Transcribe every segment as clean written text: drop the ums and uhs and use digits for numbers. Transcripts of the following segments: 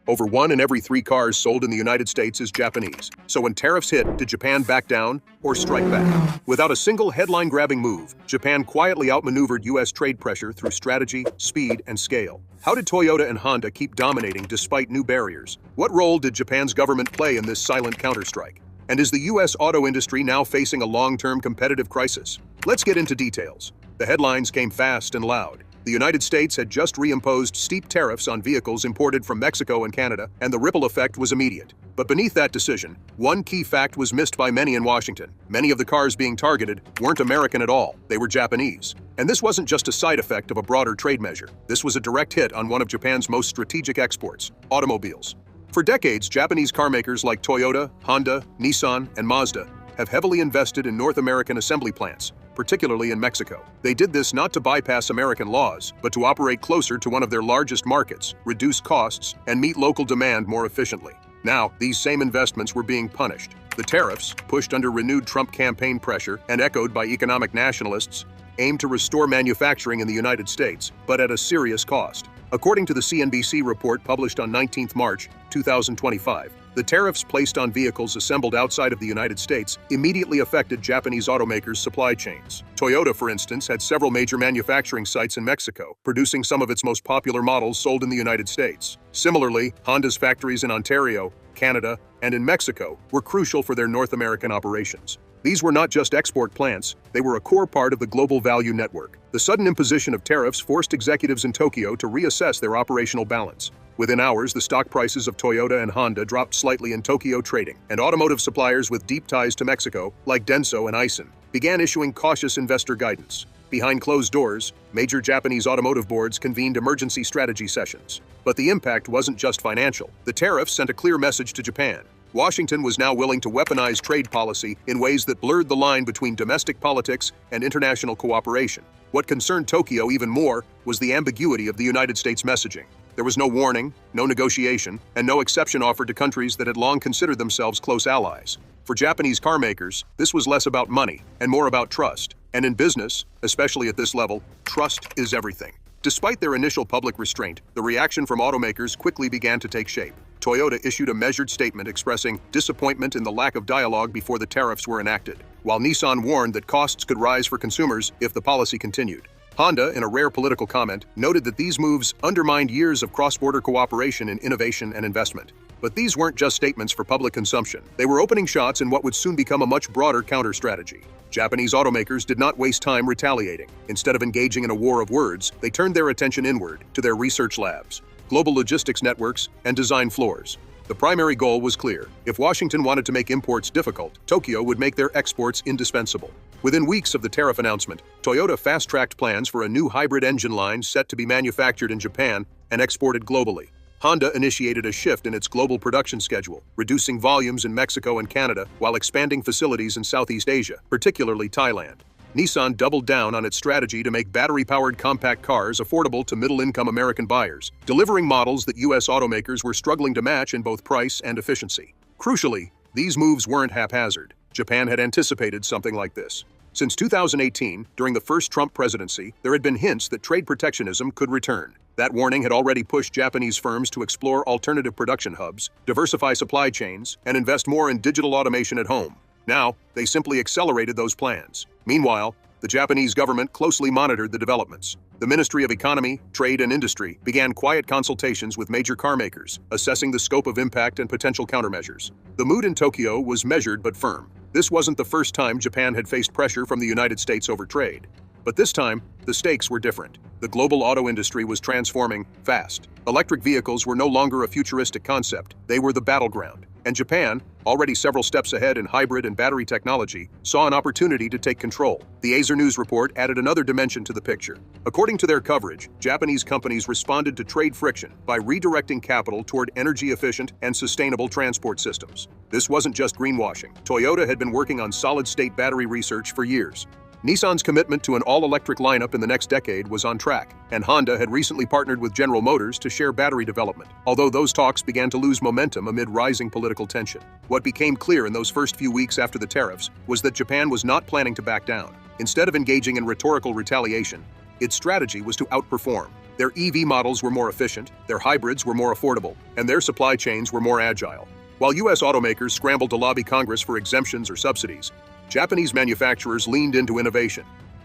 Over 1 in every 3 cars sold in the United States is Japanese. So when tariffs hit, did Japan back down or strike back? Without a single headline-grabbing move, Japan quietly outmaneuvered U.S. trade pressure through strategy, speed, and scale. How did Toyota and Honda keep dominating despite new barriers? What role did Japan's government play in this silent counterstrike? And is the U.S. auto industry now facing a long-term competitive crisis? Let's get into details. The headlines came fast and loud. The United States had just reimposed steep tariffs on vehicles imported from Mexico and Canada, and the ripple effect was immediate. But beneath that decision, one key fact was missed by many in Washington. Many of the cars being targeted weren't American at all, they were Japanese. And this wasn't just a side effect of a broader trade measure. This was a direct hit on one of Japan's most strategic exports, automobiles. For decades, Japanese carmakers like Toyota, Honda, Nissan, and Mazda have heavily invested in North American assembly plants, particularly in Mexico. They did this not to bypass American laws, but to operate closer to one of their largest markets, reduce costs, and meet local demand more efficiently. Now, these same investments were being punished. The tariffs, pushed under renewed Trump campaign pressure and echoed by economic nationalists, aimed to restore manufacturing in the United States, but at a serious cost. According to the CNBC report published on 19 March 2025, the tariffs placed on vehicles assembled outside of the United States immediately affected Japanese automakers' supply chains. Toyota, for instance, had several major manufacturing sites in Mexico, producing some of its most popular models sold in the United States. Similarly, Honda's factories in Ontario, Canada, and in Mexico were crucial for their North American operations. These were not just export plants, they were a core part of the global value network. The sudden imposition of tariffs forced executives in Tokyo to reassess their operational balance. Within hours, the stock prices of Toyota and Honda dropped slightly in Tokyo trading, and automotive suppliers with deep ties to Mexico, like Denso and Aisin, began issuing cautious investor guidance. Behind closed doors, major Japanese automotive boards convened emergency strategy sessions. But the impact wasn't just financial. The tariffs sent a clear message to Japan. Washington was now willing to weaponize trade policy in ways that blurred the line between domestic politics and international cooperation. What concerned Tokyo even more was the ambiguity of the United States messaging. There was no warning, no negotiation, and no exception offered to countries that had long considered themselves close allies. For Japanese carmakers, this was less about money and more about trust. And in business, especially at this level, trust is everything. Despite their initial public restraint, the reaction from automakers quickly began to take shape. Toyota issued a measured statement expressing disappointment in the lack of dialogue before the tariffs were enacted, while Nissan warned that costs could rise for consumers if the policy continued. Honda, in a rare political comment, noted that these moves undermined years of cross-border cooperation in innovation and investment. But these weren't just statements for public consumption. They were opening shots in what would soon become a much broader counter-strategy. Japanese automakers did not waste time retaliating. Instead of engaging in a war of words, they turned their attention inward, to their research labs, global logistics networks, and design floors. The primary goal was clear. If Washington wanted to make imports difficult, Tokyo would make their exports indispensable. Within weeks of the tariff announcement, Toyota fast-tracked plans for a new hybrid engine line set to be manufactured in Japan and exported globally. Honda initiated a shift in its global production schedule, reducing volumes in Mexico and Canada while expanding facilities in Southeast Asia, particularly Thailand. Nissan doubled down on its strategy to make battery-powered compact cars affordable to middle-income American buyers, delivering models that U.S. automakers were struggling to match in both price and efficiency. Crucially, these moves weren't haphazard. Japan had anticipated something like this. Since 2018, during the first Trump presidency, there had been hints that trade protectionism could return. That warning had already pushed Japanese firms to explore alternative production hubs, diversify supply chains, and invest more in digital automation at home. Now, they simply accelerated those plans. Meanwhile, the Japanese government closely monitored the developments. The Ministry of Economy, Trade and Industry began quiet consultations with major carmakers, assessing the scope of impact and potential countermeasures. The mood in Tokyo was measured but firm. This wasn't the first time Japan had faced pressure from the United States over trade. But this time, the stakes were different. The global auto industry was transforming fast. Electric vehicles were no longer a futuristic concept, they were the battleground. And Japan, already several steps ahead in hybrid and battery technology, saw an opportunity to take control. The Azer News report added another dimension to the picture. According to their coverage, Japanese companies responded to trade friction by redirecting capital toward energy-efficient and sustainable transport systems. This wasn't just greenwashing. Toyota had been working on solid-state battery research for years. Nissan's commitment to an all-electric lineup in the next decade was on track, and Honda had recently partnered with General Motors to share battery development, although those talks began to lose momentum amid rising political tension. What became clear in those first few weeks after the tariffs was that Japan was not planning to back down. Instead of engaging in rhetorical retaliation, its strategy was to outperform. Their EV models were more efficient, their hybrids were more affordable, and their supply chains were more agile. While U.S. automakers scrambled to lobby Congress for exemptions or subsidies, Japanese manufacturers leaned into innovation,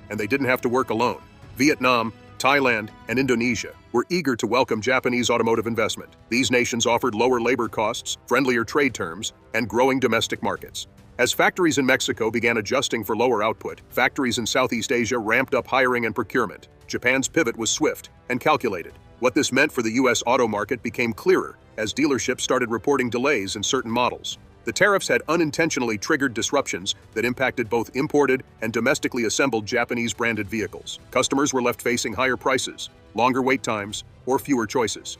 and they didn't have to work alone. Vietnam, Thailand, and Indonesia were eager to welcome Japanese automotive investment. These nations offered lower labor costs, friendlier trade terms, and growing domestic markets. As factories in Mexico began adjusting for lower output, factories in Southeast Asia ramped up hiring and procurement. Japan's pivot was swift and calculated. What this meant for the U.S. auto market became clearer as dealerships started reporting delays in certain models. The tariffs had unintentionally triggered disruptions that impacted both imported and domestically assembled Japanese-branded vehicles. Customers were left facing higher prices, longer wait times, or fewer choices.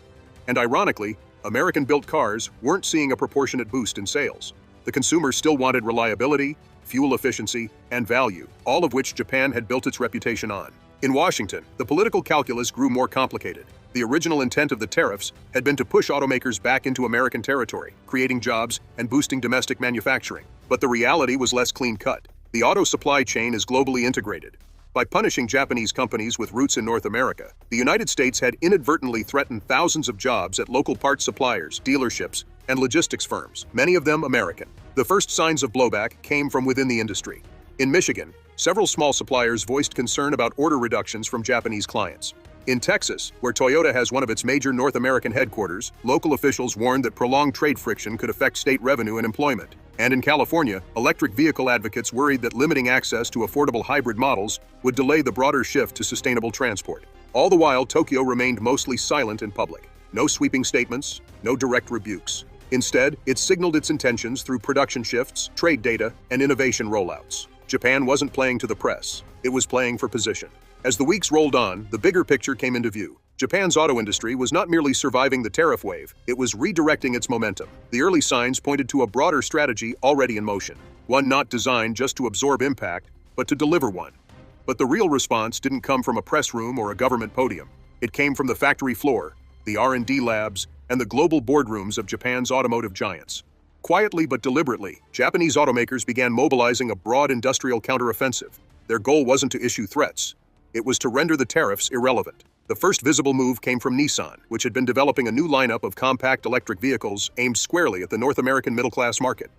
And ironically, American-built cars weren't seeing a proportionate boost in sales. The consumer still wanted reliability, fuel efficiency, and value, all of which Japan had built its reputation on. In Washington, the political calculus grew more complicated. The original intent of the tariffs had been to push automakers back into American territory, creating jobs and boosting domestic manufacturing. But the reality was less clean-cut. The auto supply chain is globally integrated. By punishing Japanese companies with roots in North America, the United States had inadvertently threatened thousands of jobs at local parts suppliers, dealerships, and logistics firms, many of them American. The first signs of blowback came from within the industry. In Michigan, several small suppliers voiced concern about order reductions from Japanese clients. In Texas, where Toyota has one of its major North American headquarters, local officials warned that prolonged trade friction could affect state revenue and employment. And in California, electric vehicle advocates worried that limiting access to affordable hybrid models would delay the broader shift to sustainable transport. All the while, Tokyo remained mostly silent in public. No sweeping statements, no direct rebukes. Instead, it signaled its intentions through production shifts, trade data, and innovation rollouts. Japan wasn't playing to the press. It was playing for position. As the weeks rolled on, the bigger picture came into view. Japan's auto industry was not merely surviving the tariff wave, it was redirecting its momentum. The early signs pointed to a broader strategy already in motion, one not designed just to absorb impact, but to deliver one. But the real response didn't come from a press room or a government podium. It came from the factory floor, the R&D labs, and the global boardrooms of Japan's automotive giants. Quietly but deliberately, Japanese automakers began mobilizing a broad industrial counteroffensive. Their goal wasn't to issue threats. It was to render the tariffs irrelevant. The first visible move came from Nissan, which had been developing a new lineup of compact electric vehicles aimed squarely at the North American middle-class market.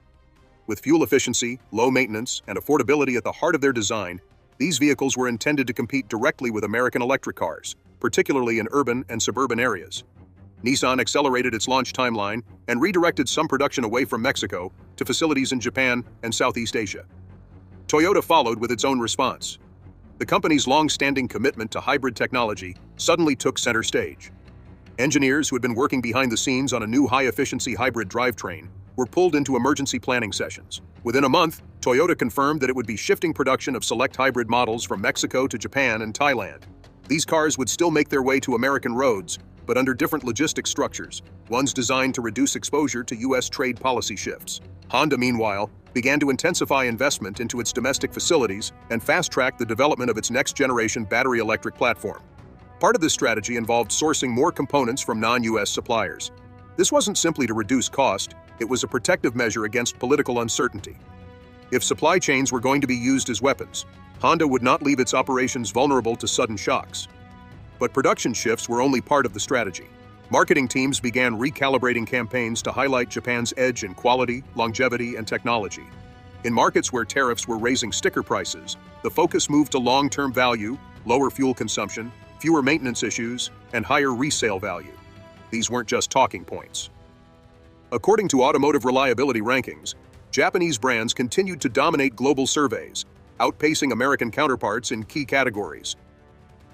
With fuel efficiency, low maintenance, and affordability at the heart of their design, these vehicles were intended to compete directly with American electric cars, particularly in urban and suburban areas. Nissan accelerated its launch timeline and redirected some production away from Mexico to facilities in Japan and Southeast Asia. Toyota followed with its own response. The company's long-standing commitment to hybrid technology suddenly took center stage. Engineers who had been working behind the scenes on a new high-efficiency hybrid drivetrain were pulled into emergency planning sessions. Within a month, Toyota confirmed that it would be shifting production of select hybrid models from Mexico to Japan and Thailand. These cars would still make their way to American roads, but under different logistics structures, ones designed to reduce exposure to U.S. trade policy shifts. Honda, meanwhile, began to intensify investment into its domestic facilities and fast-track the development of its next-generation battery electric platform. Part of this strategy involved sourcing more components from non-U.S. suppliers. This wasn't simply to reduce cost, it was a protective measure against political uncertainty. If supply chains were going to be used as weapons, Honda would not leave its operations vulnerable to sudden shocks. But production shifts were only part of the strategy. Marketing teams began recalibrating campaigns to highlight Japan's edge in quality, longevity, and technology. In markets where tariffs were raising sticker prices, the focus moved to long-term value, lower fuel consumption, fewer maintenance issues, and higher resale value. These weren't just talking points. According to automotive reliability rankings, Japanese brands continued to dominate global surveys, outpacing American counterparts in key categories.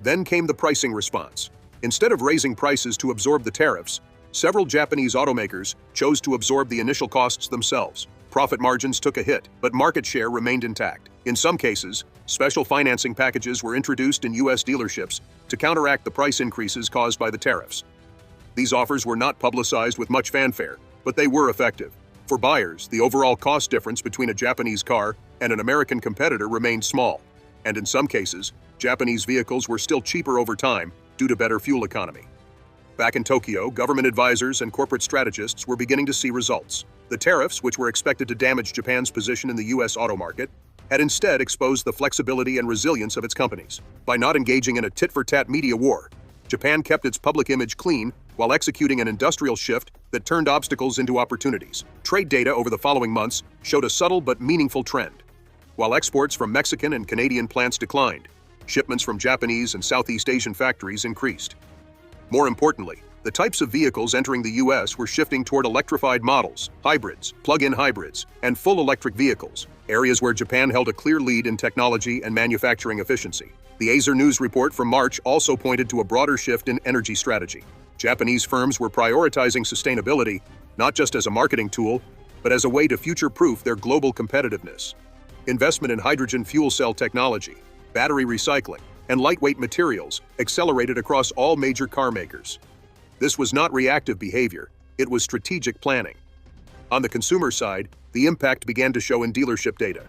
Then came the pricing response. Instead of raising prices to absorb the tariffs, several Japanese automakers chose to absorb the initial costs themselves. Profit margins took a hit, but market share remained intact. In some cases, special financing packages were introduced in U.S. dealerships to counteract the price increases caused by the tariffs. These offers were not publicized with much fanfare, but they were effective. For buyers, the overall cost difference between a Japanese car and an American competitor remained small, and in some cases, Japanese vehicles were still cheaper over time due to better fuel economy. Back in Tokyo, government advisors and corporate strategists were beginning to see results. The tariffs, which were expected to damage Japan's position in the U.S. auto market, had instead exposed the flexibility and resilience of its companies. By not engaging in a tit-for-tat media war, Japan kept its public image clean while executing an industrial shift that turned obstacles into opportunities. Trade data over the following months showed a subtle but meaningful trend. While exports from Mexican and Canadian plants declined, shipments from Japanese and Southeast Asian factories increased. More importantly, the types of vehicles entering the U.S. were shifting toward electrified models, hybrids, plug-in hybrids, and full electric vehicles, areas where Japan held a clear lead in technology and manufacturing efficiency. The Azer News report from March also pointed to a broader shift in energy strategy. Japanese firms were prioritizing sustainability, not just as a marketing tool, but as a way to future-proof their global competitiveness. Investment in hydrogen fuel cell technology, battery recycling, and lightweight materials accelerated across all major car makers. This was not reactive behavior, it was strategic planning. On the consumer side, the impact began to show in dealership data.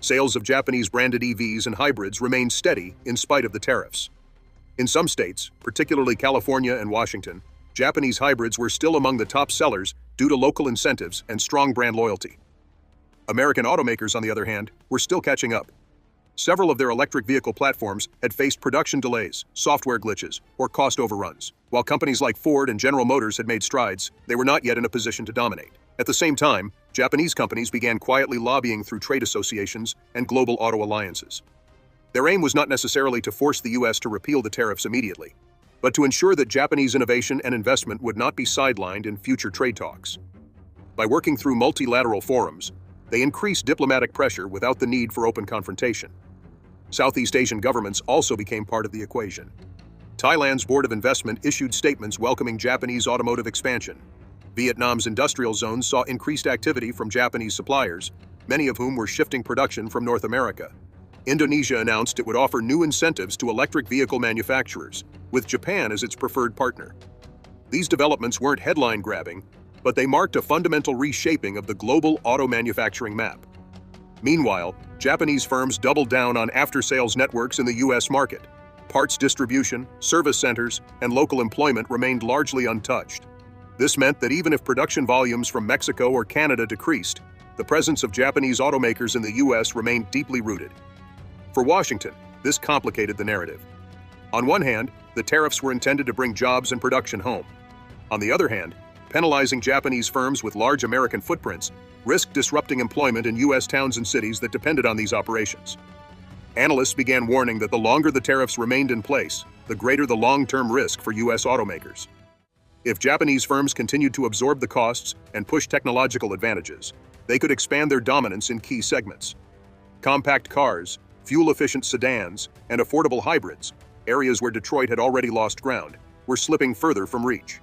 Sales of Japanese-branded EVs and hybrids remained steady in spite of the tariffs. In some states, particularly California and Washington, Japanese hybrids were still among the top sellers due to local incentives and strong brand loyalty. American automakers, on the other hand, were still catching up. Several of their electric vehicle platforms had faced production delays, software glitches, or cost overruns. While companies like Ford and General Motors had made strides, they were not yet in a position to dominate. At the same time, Japanese companies began quietly lobbying through trade associations and global auto alliances. Their aim was not necessarily to force the U.S. to repeal the tariffs immediately, but to ensure that Japanese innovation and investment would not be sidelined in future trade talks. By working through multilateral forums, they increased diplomatic pressure without the need for open confrontation. Southeast Asian governments also became part of the equation. Thailand's Board of Investment issued statements welcoming Japanese automotive expansion. Vietnam's industrial zones saw increased activity from Japanese suppliers, many of whom were shifting production from North America. Indonesia announced it would offer new incentives to electric vehicle manufacturers, with Japan as its preferred partner. These developments weren't headline-grabbing, but they marked a fundamental reshaping of the global auto manufacturing map. Meanwhile, Japanese firms doubled down on after-sales networks in the U.S. market. Parts distribution, service centers, and local employment remained largely untouched. This meant that even if production volumes from Mexico or Canada decreased, the presence of Japanese automakers in the U.S. remained deeply rooted. For Washington, this complicated the narrative. On one hand, the tariffs were intended to bring jobs and production home. On the other hand, penalizing Japanese firms with large American footprints risked disrupting employment in U.S. towns and cities that depended on these operations. Analysts began warning that the longer the tariffs remained in place, the greater the long-term risk for U.S. automakers. If Japanese firms continued to absorb the costs and push technological advantages, they could expand their dominance in key segments. Compact cars, fuel-efficient sedans, and affordable hybrids, areas where Detroit had already lost ground, were slipping further from reach.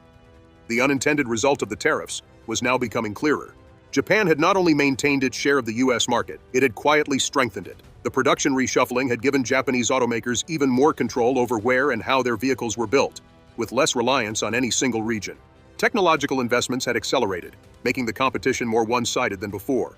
The unintended result of the tariffs was now becoming clearer. Japan had not only maintained its share of the U.S. market, it had quietly strengthened it. The production reshuffling had given Japanese automakers even more control over where and how their vehicles were built, with less reliance on any single region. Technological investments had accelerated, making the competition more one-sided than before.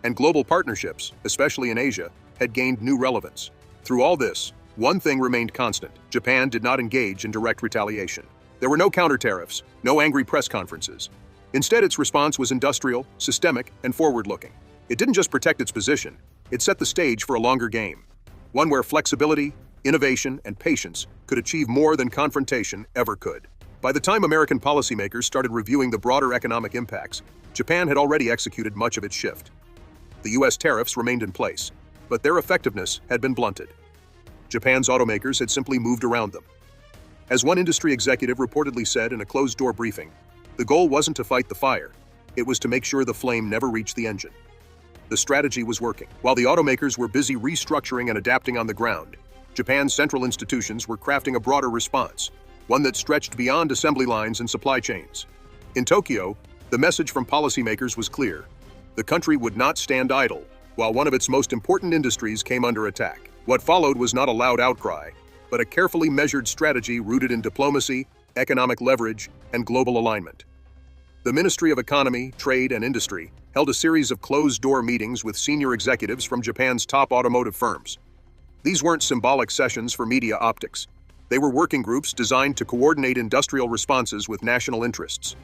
And global partnerships, especially in Asia, had gained new relevance. Through all this, one thing remained constant: Japan did not engage in direct retaliation. There were no counter-tariffs, no angry press conferences. Instead, its response was industrial, systemic, and forward-looking. It didn't just protect its position, it set the stage for a longer game, one where flexibility, innovation, and patience could achieve more than confrontation ever could. By the time American policymakers started reviewing the broader economic impacts, Japan had already executed much of its shift. The U.S. tariffs remained in place, but their effectiveness had been blunted. Japan's automakers had simply moved around them. As one industry executive reportedly said in a closed-door briefing, the goal wasn't to fight the fire, it was to make sure the flame never reached the engine. The strategy was working. While the automakers were busy restructuring and adapting on the ground, Japan's central institutions were crafting a broader response, one that stretched beyond assembly lines and supply chains. In Tokyo, the message from policymakers was clear: the country would not stand idle while one of its most important industries came under attack. What followed was not a loud outcry, but a carefully measured strategy rooted in diplomacy, economic leverage, and global alignment. The Ministry of Economy, Trade, and Industry held a series of closed-door meetings with senior executives from Japan's top automotive firms. These weren't symbolic sessions for media optics. They were working groups designed to coordinate industrial responses with national interests.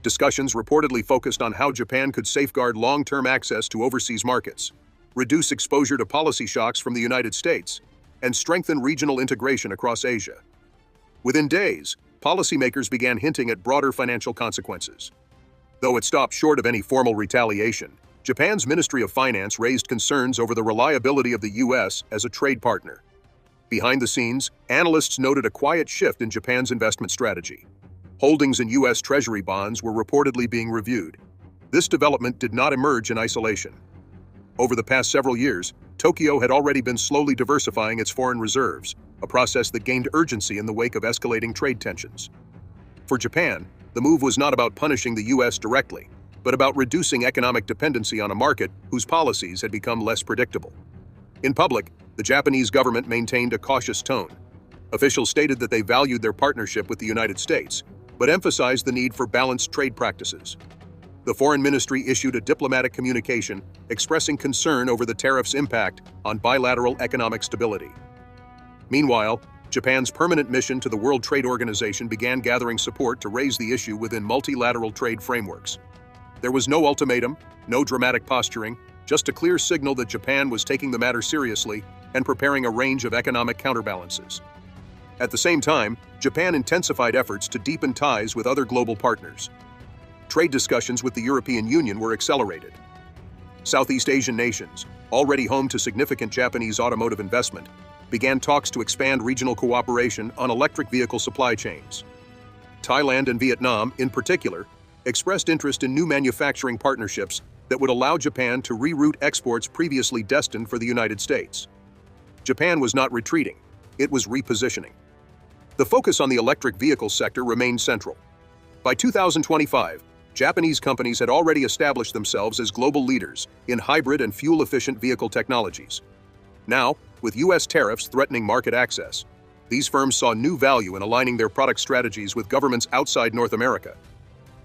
Discussions reportedly focused on how Japan could safeguard long-term access to overseas markets, reduce exposure to policy shocks from the United States, and strengthen regional integration across Asia. Within days, policymakers began hinting at broader financial consequences. Though it stopped short of any formal retaliation, Japan's Ministry of Finance raised concerns over the reliability of the U.S. as a trade partner. Behind the scenes, analysts noted a quiet shift in Japan's investment strategy. Holdings in U.S. Treasury bonds were reportedly being reviewed. This development did not emerge in isolation. Over the past several years, Tokyo had already been slowly diversifying its foreign reserves, a process that gained urgency in the wake of escalating trade tensions. For Japan, the move was not about punishing the U.S. directly, but about reducing economic dependency on a market whose policies had become less predictable. In public, the Japanese government maintained a cautious tone. Officials stated that they valued their partnership with the United States, but emphasized the need for balanced trade practices. The Foreign Ministry issued a diplomatic communication expressing concern over the tariffs' impact on bilateral economic stability. Meanwhile, Japan's permanent mission to the World Trade Organization began gathering support to raise the issue within multilateral trade frameworks. There was no ultimatum, no dramatic posturing, just a clear signal that Japan was taking the matter seriously and preparing a range of economic counterbalances. At the same time, Japan intensified efforts to deepen ties with other global partners. Trade discussions with the European Union were accelerated. Southeast Asian nations, already home to significant Japanese automotive investment, began talks to expand regional cooperation on electric vehicle supply chains. Thailand and Vietnam, in particular, expressed interest in new manufacturing partnerships that would allow Japan to reroute exports previously destined for the United States. Japan was not retreating, it was repositioning. The focus on the electric vehicle sector remained central. By 2025, Japanese companies had already established themselves as global leaders in hybrid and fuel-efficient vehicle technologies. Now, with U.S. tariffs threatening market access, these firms saw new value in aligning their product strategies with governments outside North America.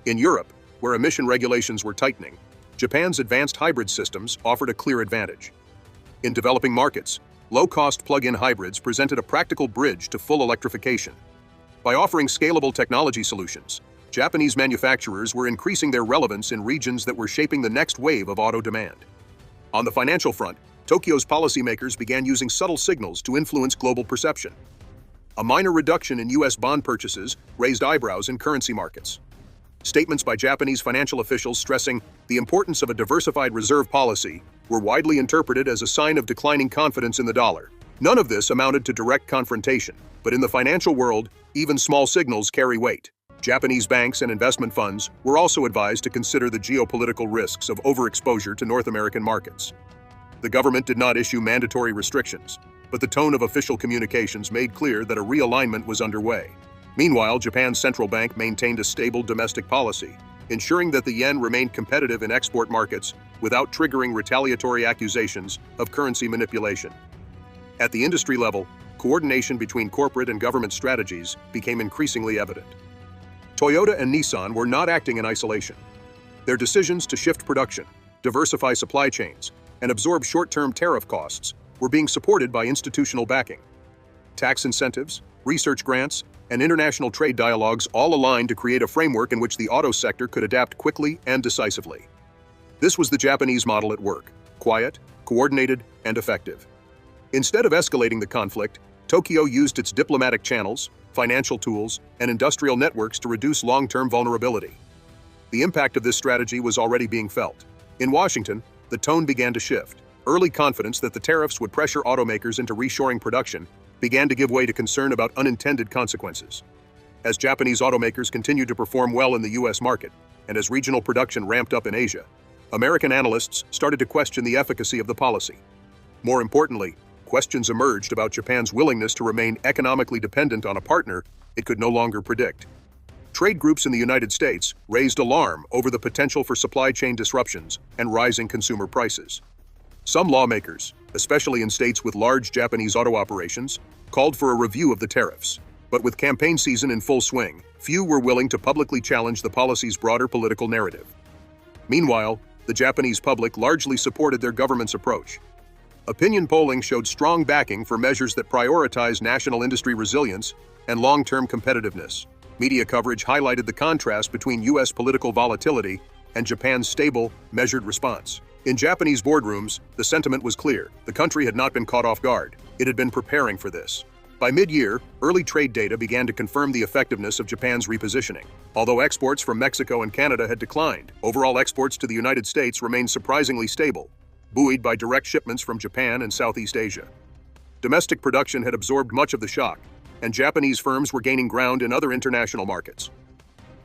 In Europe, where emission regulations were tightening, Japan's advanced hybrid systems offered a clear advantage. In developing markets, low-cost plug-in hybrids presented a practical bridge to full electrification. By offering scalable technology solutions, Japanese manufacturers were increasing their relevance in regions that were shaping the next wave of auto demand. On the financial front, Tokyo's policymakers began using subtle signals to influence global perception. A minor reduction in U.S. bond purchases raised eyebrows in currency markets. Statements by Japanese financial officials stressing the importance of a diversified reserve policy were widely interpreted as a sign of declining confidence in the dollar. None of this amounted to direct confrontation, but in the financial world, even small signals carry weight. Japanese banks and investment funds were also advised to consider the geopolitical risks of overexposure to North American markets. The government did not issue mandatory restrictions, but the tone of official communications made clear that a realignment was underway. Meanwhile, Japan's central bank maintained a stable domestic policy, ensuring that the yen remained competitive in export markets without triggering retaliatory accusations of currency manipulation. At the industry level, coordination between corporate and government strategies became increasingly evident. Toyota and Nissan were not acting in isolation. Their decisions to shift production, diversify supply chains, and absorb short-term tariff costs were being supported by institutional backing. Tax incentives, research grants, and international trade dialogues all aligned to create a framework in which the auto sector could adapt quickly and decisively. This was the Japanese model at work: quiet, coordinated, and effective. Instead of escalating the conflict, Tokyo used its diplomatic channels, financial tools, and industrial networks to reduce long-term vulnerability. The impact of this strategy was already being felt. In Washington, the tone began to shift. Early confidence that the tariffs would pressure automakers into reshoring production began to give way to concern about unintended consequences. As Japanese automakers continued to perform well in the U.S. market, and as regional production ramped up in Asia, American analysts started to question the efficacy of the policy. More importantly, questions emerged about Japan's willingness to remain economically dependent on a partner it could no longer predict. Trade groups in the United States raised alarm over the potential for supply chain disruptions and rising consumer prices. Some lawmakers, especially in states with large Japanese auto operations, called for a review of the tariffs. But with campaign season in full swing, few were willing to publicly challenge the policy's broader political narrative. Meanwhile, the Japanese public largely supported their government's approach. Opinion polling showed strong backing for measures that prioritize national industry resilience and long-term competitiveness. Media coverage highlighted the contrast between U.S. political volatility and Japan's stable, measured response. In Japanese boardrooms, the sentiment was clear. The country had not been caught off guard. It had been preparing for this. By mid-year, early trade data began to confirm the effectiveness of Japan's repositioning. Although exports from Mexico and Canada had declined, overall exports to the United States remained surprisingly stable, buoyed by direct shipments from Japan and Southeast Asia. Domestic production had absorbed much of the shock, and Japanese firms were gaining ground in other international markets.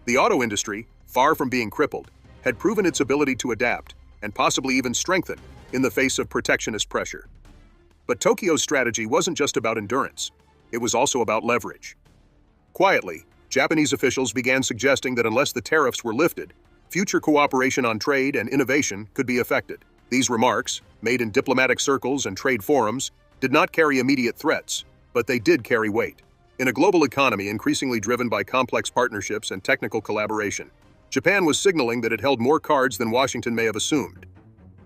The auto industry, far from being crippled, had proven its ability to adapt and possibly even strengthen in the face of protectionist pressure. But Tokyo's strategy wasn't just about endurance. It was also about leverage. Quietly, Japanese officials began suggesting that unless the tariffs were lifted, future cooperation on trade and innovation could be affected. These remarks, made in diplomatic circles and trade forums, did not carry immediate threats, but they did carry weight. In a global economy increasingly driven by complex partnerships and technical collaboration, Japan was signaling that it held more cards than Washington may have assumed.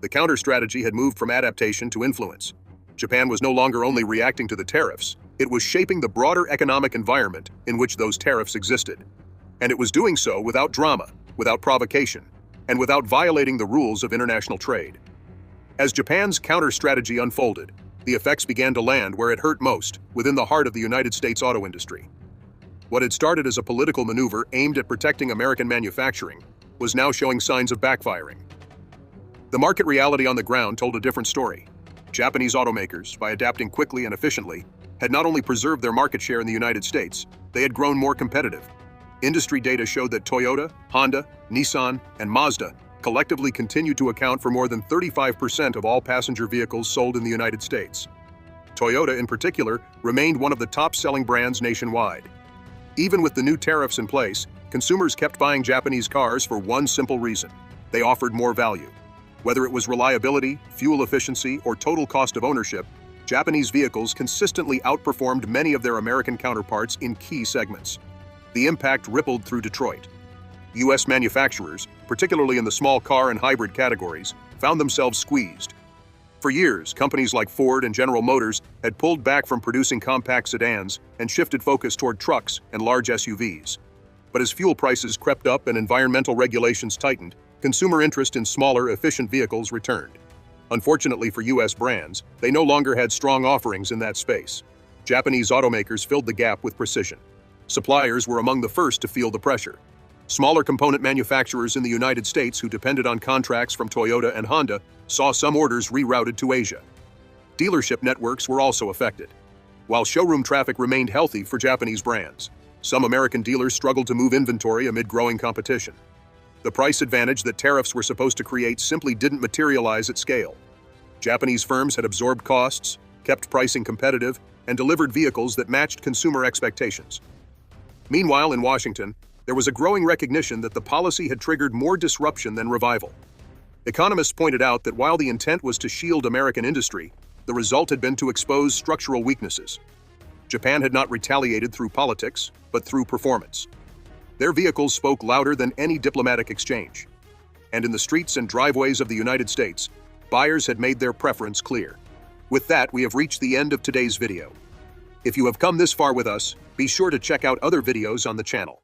The counter-strategy had moved from adaptation to influence. Japan was no longer only reacting to the tariffs, it was shaping the broader economic environment in which those tariffs existed. And it was doing so without drama, without provocation, and without violating the rules of international trade. As Japan's counter-strategy unfolded, the effects began to land where it hurt most, within the heart of the United States auto industry. What had started as a political maneuver aimed at protecting American manufacturing was now showing signs of backfiring. The market reality on the ground told a different story. Japanese automakers, by adapting quickly and efficiently, had not only preserved their market share in the United States, they had grown more competitive. Industry data showed that Toyota, Honda, Nissan, and Mazda collectively continued to account for more than 35% of all passenger vehicles sold in the United States. Toyota, in particular, remained one of the top-selling brands nationwide. Even with the new tariffs in place, consumers kept buying Japanese cars for one simple reason: they offered more value. Whether it was reliability, fuel efficiency, or total cost of ownership, Japanese vehicles consistently outperformed many of their American counterparts in key segments. The impact rippled through Detroit. U.S. manufacturers, particularly in the small car and hybrid categories, found themselves squeezed. For years, companies like Ford and General Motors had pulled back from producing compact sedans and shifted focus toward trucks and large SUVs. But as fuel prices crept up and environmental regulations tightened, consumer interest in smaller, efficient vehicles returned. Unfortunately for U.S. brands, they no longer had strong offerings in that space. Japanese automakers filled the gap with precision. Suppliers were among the first to feel the pressure. Smaller component manufacturers in the United States who depended on contracts from Toyota and Honda saw some orders rerouted to Asia. Dealership networks were also affected. While showroom traffic remained healthy for Japanese brands, some American dealers struggled to move inventory amid growing competition. The price advantage that tariffs were supposed to create simply didn't materialize at scale. Japanese firms had absorbed costs, kept pricing competitive, and delivered vehicles that matched consumer expectations. Meanwhile, in Washington, there was a growing recognition that the policy had triggered more disruption than revival. Economists pointed out that while the intent was to shield American industry, the result had been to expose structural weaknesses. Japan had not retaliated through politics, but through performance. Their vehicles spoke louder than any diplomatic exchange. And in the streets and driveways of the United States, buyers had made their preference clear. With that, we have reached the end of today's video. If you have come this far with us, be sure to check out other videos on the channel.